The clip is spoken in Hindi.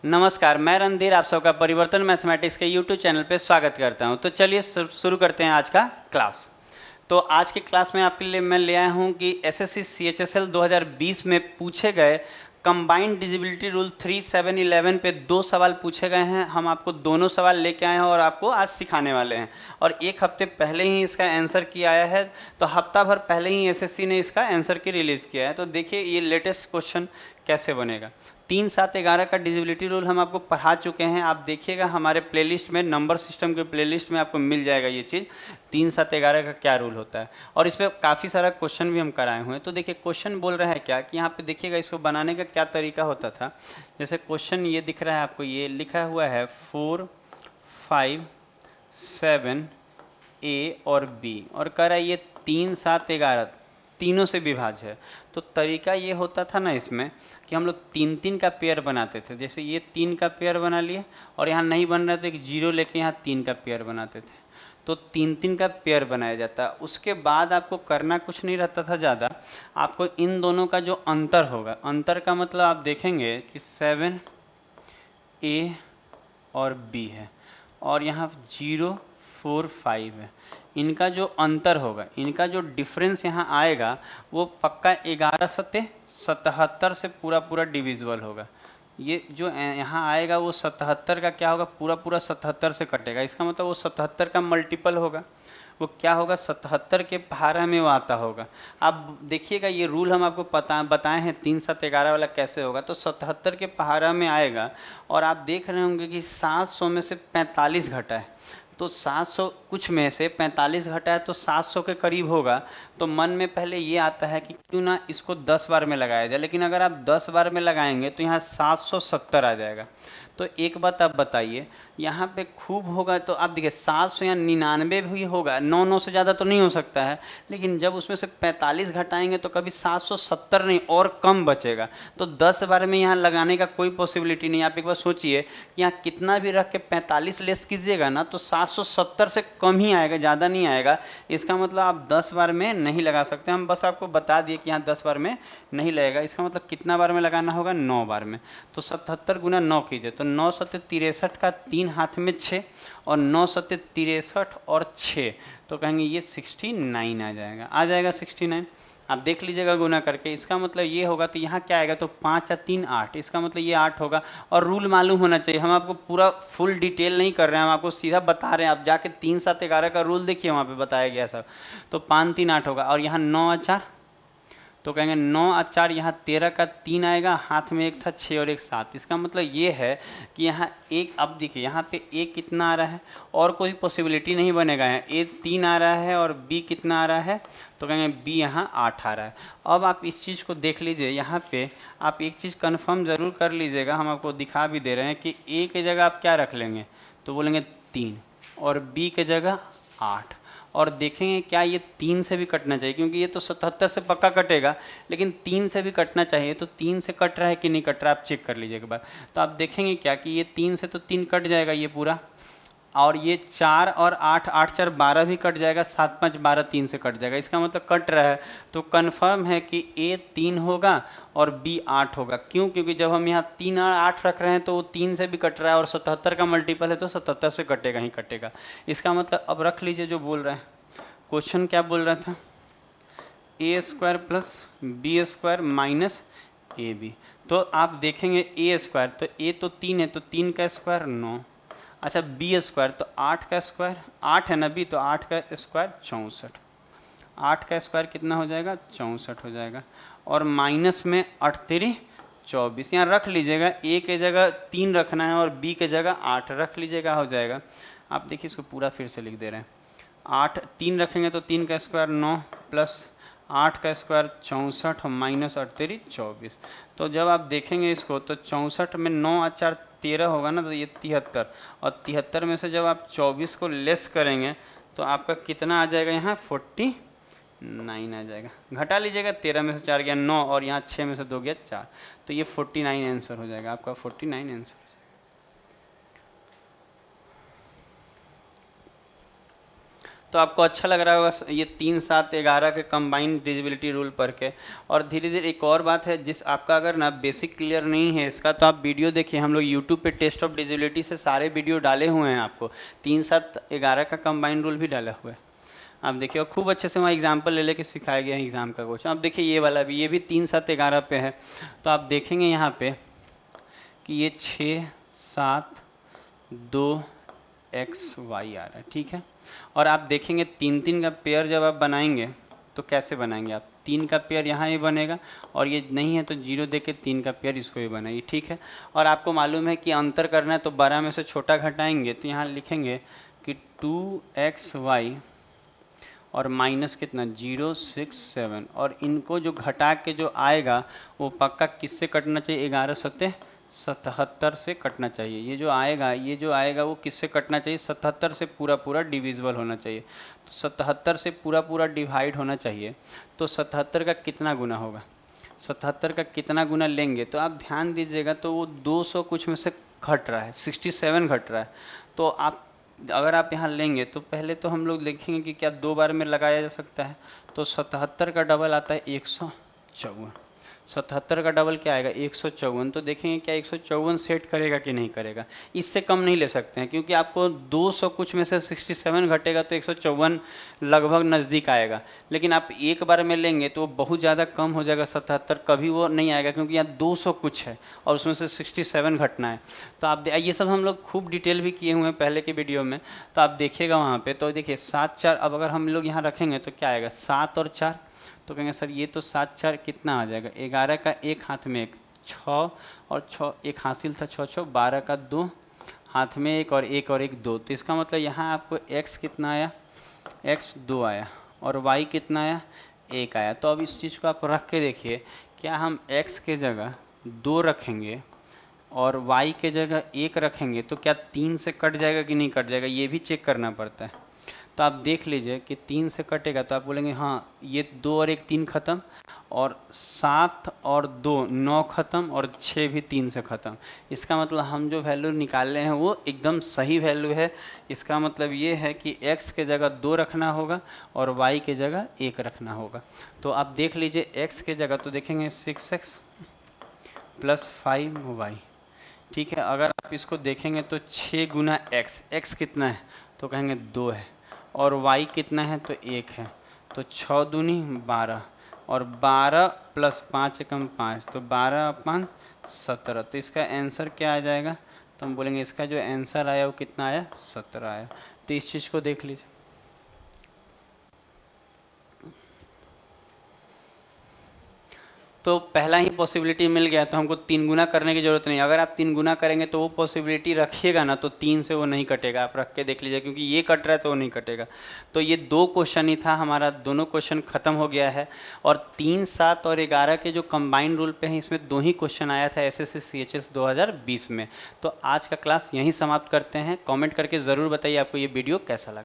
नमस्कार, मैं रणधीर आप सबका परिवर्तन मैथमेटिक्स के यूट्यूब चैनल पे स्वागत करता हूं। तो चलिए शुरू करते हैं आज का क्लास। तो आज की क्लास में आपके लिए मैं ले आया हूं कि एसएससी सीएचएसएल 2020 में पूछे गए कंबाइंड डिजिबिलिटी रूल 3711 पे 2 सवाल पूछे गए हैं। हम आपको दोनों सवाल लेके आए हैं और आपको आज सिखाने वाले हैं। और एक हफ्ते पहले ही इसका आंसर किया आया है, तो हफ्ता भर पहले ही एसएससी ने इसका आंसर की रिलीज़ किया है। तो देखिए ये लेटेस्ट क्वेश्चन कैसे बनेगा। 3, 7, 11 का डिजिबिलिटी रूल हम आपको पढ़ा चुके हैं। आप देखिएगा हमारे प्लेलिस्ट में, नंबर सिस्टम के प्लेलिस्ट में आपको मिल जाएगा ये चीज़ 3, 7, 11 का क्या रूल होता है। और इस पर काफ़ी सारा क्वेश्चन भी हम कराए हुए हैं। तो देखिए क्वेश्चन बोल रहा है क्या कि यहाँ पे देखिएगा इसको बनाने का क्या तरीका होता था। जैसे क्वेश्चन ये दिख रहा है आपको, ये लिखा हुआ है 4, 5, 7 ए और बी, और कह रहा है ये 3, 7, 11 तीनों से विभाज्य है। तो तरीका ये होता था ना इसमें कि हम लोग 3-3 का पेयर बनाते थे। जैसे ये 3 का पेयर बना लिए और यहाँ नहीं बन रहा तो एक 0 लेके यहाँ 3 का पेयर बनाते थे। तो 3-3 का पेयर बनाया जाता। उसके बाद आपको करना कुछ नहीं रहता था ज़्यादा। आपको इन दोनों का जो अंतर होगा, अंतर का मतलब आप देखेंगे कि 7 ए और बी है और यहाँ 0, 4, 5 है। इनका जो अंतर होगा, इनका जो डिफरेंस यहाँ आएगा वो पक्का 11×77 से पूरा डिविजिबल होगा। ये जो यहाँ आएगा वो 77 का क्या होगा, पूरा 77 से कटेगा। इसका मतलब वो 77 का मल्टीपल होगा। वो क्या होगा, 77 के पहाड़ा में वो आता होगा। आप देखिएगा ये रूल हम आपको बताए हैं 3, 7, 11 वाला कैसे होगा। तो 77 के पहाड़ा में आएगा और आप देख रहे होंगे कि 700 में से 45 घटा है। तो 700 कुछ में से 45 घटा है तो 700 के करीब होगा। तो मन में पहले ये आता है कि क्यों ना इसको 10 बार में लगाया जाए, लेकिन अगर आप 10 बार में लगाएंगे तो यहाँ 770 आ जाएगा। तो एक बात आप बताइए, यहाँ पे खूब होगा तो आप देखिए 700 या 99 भी होगा, 9 से ज़्यादा तो नहीं हो सकता है। लेकिन जब उसमें से 45 घटाएंगे तो कभी 770 नहीं और कम बचेगा। तो 10 बार में यहाँ लगाने का कोई पॉसिबिलिटी नहीं। आप एक बार सोचिए कि यहाँ कितना भी रख के 45 लेस कीजिएगा ना तो 770 से कम ही आएगा, ज़्यादा नहीं आएगा। इसका मतलब आप 10 बार में नहीं लगा सकते। हम बस आपको बता दिए कि यहाँ 10 बार में नहीं लगेगा। इसका मतलब कितना बार में लगाना होगा, 9 बार में। तो 77 गुना 9 कीजिए तो 9 7 63 का 3 हाथ में 6 और 9 7 63 और 6, तो कहेंगे ये 69 आ जाएगा 69। आप देख लीजिएगा गुना करके। इसका मतलब ये होगा तो यहाँ क्या आएगा, तो 5 या 3 8, इसका मतलब ये 8 होगा। और रूल मालूम होना चाहिए। हम आपको पूरा फुल डिटेल नहीं कर रहे हैं, हम आपको सीधा बता रहे हैं। आप जाके 3, 7, 11 का रूल देखिए, वहाँ पे बताया गया सब। तो 5 3 8 होगा और यहाँ 9 और 4, तो कहेंगे 9 और 4, यहाँ 13 का 3 आएगा, हाथ में एक था 6 और एक 7। इसका मतलब ये है कि यहाँ एक, अब देखिए यहाँ पे ए कितना आ रहा है और कोई पॉसिबिलिटी नहीं बनेगा। यहाँ ए 3 आ रहा है और बी कितना आ रहा है, तो कहेंगे बी यहाँ 8 आ रहा है। अब आप इस चीज़ को देख लीजिए, यहाँ पे आप एक चीज़ कन्फर्म ज़रूर कर लीजिएगा। हम आपको दिखा भी दे रहे हैं कि ए की जगह आप क्या रख लेंगे, तो बोलेंगे 3 और बी की जगह 8। और देखेंगे क्या ये 3 से भी कटना चाहिए, क्योंकि ये तो 77 से पक्का कटेगा, लेकिन 3 से भी कटना चाहिए। तो 3 से कट रहा है कि नहीं कट रहा है, आप चेक कर लीजिए एक बार। तो आप देखेंगे क्या कि ये 3 से तो 3 कट जाएगा ये पूरा, और ये 4 और 8, 8 4 12 भी कट जाएगा, 7 5 12 3 से कट जाएगा। इसका मतलब कट रहा है। तो कन्फर्म है कि ए 3 होगा और बी 8 होगा। क्यों, क्योंकि जब हम यहाँ 3 और 8 रख रहे हैं तो वो 3 से भी कट रहा है और 77 का मल्टीपल है तो 77 से कटेगा ही कटेगा। इसका मतलब अब रख लीजिए जो बोल रहे हैं। क्वेश्चन क्या बोल रहा था, a² plus b² minus A B. तो आप देखेंगे a², तो a तो 3 है तो 3 का स्क्वायर 9। अच्छा b² तो 8 का स्क्वायर, 8 है ना b, तो 8 का स्क्वायर 64। 8 का स्क्वायर कितना हो जाएगा, 64 हो जाएगा। और माइनस में 8 3 24, यहाँ रख लीजिएगा। a के जगह 3 रखना है और b के जगह 8 रख लीजिएगा, हो जाएगा। आप देखिए इसको पूरा फिर से लिख दे रहे हैं। 8 3 रखेंगे तो 3 का स्क्वायर 9 प्लस 8 का स्क्वायर 64 और माइनस 8 3 24। तो जब आप देखेंगे इसको तो 64 में 9 और 4 13 होगा ना, तो ये 73, और 73 में से जब आप 24 को लेस करेंगे तो आपका कितना आ जाएगा, यहाँ 49 आ जाएगा। घटा लीजिएगा, 13 में से 4 गया 9 और यहाँ 6 में से 2 गया 4, तो ये 49 आंसर हो जाएगा आपका, 49 आंसर। तो आपको अच्छा लग रहा होगा ये 3, 7, 11 के कंबाइंड डिविजिबिलिटी रूल पढ़ के। और धीरे धीरे एक और बात है, जिस आपका अगर ना बेसिक क्लियर नहीं है इसका, तो आप वीडियो देखिए, हम लोग यूट्यूब पे टेस्ट ऑफ डिविजिबिलिटी से सारे वीडियो डाले हुए हैं, आपको 3, 7, 11 का कंबाइंड रूल भी डाला हुआ है, आप देखिए। और खूब अच्छे से वहाँ एग्जाम्पल ले लेके सिखाया गया है एग्ज़ाम का क्वेश्चन। अब देखिए ये वाला भी, ये भी 3, 7, 11 पे है। तो आप देखेंगे यहाँ पे कि ये 6, 7, 2 XY आ रहा है, ठीक है। और आप देखेंगे 3, 3 का पेयर जब आप बनाएंगे तो कैसे बनाएंगे आप, 3 का पेयर यहाँ ही बनेगा, और ये नहीं है तो 0 दे के 3 का पेयर इसको भी बनाइए, ठीक है। और आपको मालूम है कि अंतर करना है तो 12 में से छोटा घटाएंगे, तो यहाँ लिखेंगे कि 2XY और माइनस कितना 0, 6, 7, और इनको जो घटा के जो आएगा वो पक्का किससे कटना चाहिए, 11 सत्ते 77 से कटना चाहिए। ये जो आएगा वो किससे कटना चाहिए, 77 से पूरा पूरा डिविजिबल होना चाहिए। तो 77 से पूरा पूरा डिवाइड होना चाहिए, तो 77 का कितना गुना होगा, 77 का कितना गुना लेंगे, तो आप ध्यान दीजिएगा, तो वो 200 कुछ में से घट रहा है, 67 घट रहा है। तो आप अगर आप यहाँ लेंगे तो पहले तो हम लोग देखेंगे कि क्या 2 बार में लगाया जा सकता है। तो 77 का डबल आता है 154, 77 का डबल क्या आएगा 154। तो देखेंगे क्या 154 सेट करेगा कि नहीं करेगा, इससे कम नहीं ले सकते हैं, क्योंकि आपको 200 कुछ में से 67 घटेगा तो 154 लगभग नज़दीक आएगा। लेकिन आप एक बार में लेंगे तो वो बहुत ज़्यादा कम हो जाएगा, 77 कभी वो नहीं आएगा, क्योंकि यहाँ 200 कुछ है और उसमें से 67 घटना है। तो आप ये सब हम लोग खूब डिटेल भी किए हुए हैं पहले के वीडियो में, तो आप देखिएगा वहाँ पर। तो देखिए 7, 4, अब अगर हम लोग यहाँ रखेंगे तो क्या आएगा 7 और 4, तो कहेंगे सर ये तो 7, 4 कितना आ जाएगा, 11 का एक हाथ में 1, 6 और 6 एक हासिल था, 6, 6, 12 का 2 हाथ में 1 और 1 और 1 2। तो इसका मतलब यहाँ आपको x कितना आया, x 2 आया, और y कितना आया 1 आया। तो अब इस चीज़ को आप रख के देखिए, क्या हम x के जगह 2 रखेंगे और y के जगह 1 रखेंगे तो क्या 3 से कट जाएगा कि नहीं कट जाएगा, ये भी चेक करना पड़ता है। तो आप देख लीजिए कि 3 से कटेगा तो आप बोलेंगे हाँ ये 2 और 1 3 ख़त्म, और 7 और 2 9 ख़त्म, और 6 भी 3 से ख़त्म। इसका मतलब हम जो वैल्यू निकाल रहे हैं वो एकदम सही वैल्यू है। इसका मतलब ये है कि x के जगह 2 रखना होगा और y के जगह 1 रखना होगा। तो आप देख लीजिए x के जगह तो देखेंगे 6x + 5y, ठीक है। अगर आप इसको देखेंगे तो 6 गुना x कितना है, तो कहेंगे 2 है, और y कितना है तो 1 है, तो 6 दूनी 12, और 12 + 5 = 5, तो 12/17। तो इसका आंसर क्या आ जाएगा, तो हम बोलेंगे इसका जो आंसर आया वो कितना आया 17 आया। तो इस चीज़ को देख लीजिए। तो पहला ही पॉसिबिलिटी मिल गया, तो हमको 3 गुना करने की ज़रूरत नहीं। अगर आप 3 गुना करेंगे तो वो पॉसिबिलिटी रखिएगा ना, तो 3 से वो नहीं कटेगा, आप रख के देख लीजिए, क्योंकि ये कट रहा है तो वो नहीं कटेगा। तो ये 2 क्वेश्चन ही था हमारा, दोनों क्वेश्चन ख़त्म हो गया है। और 3, 7 और 11 के जो कंबाइंड रूल पे हैं इसमें 2 ही क्वेश्चन आया था SSC CHS 2020 में। तो आज का क्लास यहीं समाप्त करते हैं। कॉमेंट करके ज़रूर बताइए आपको ये वीडियो कैसा लगा।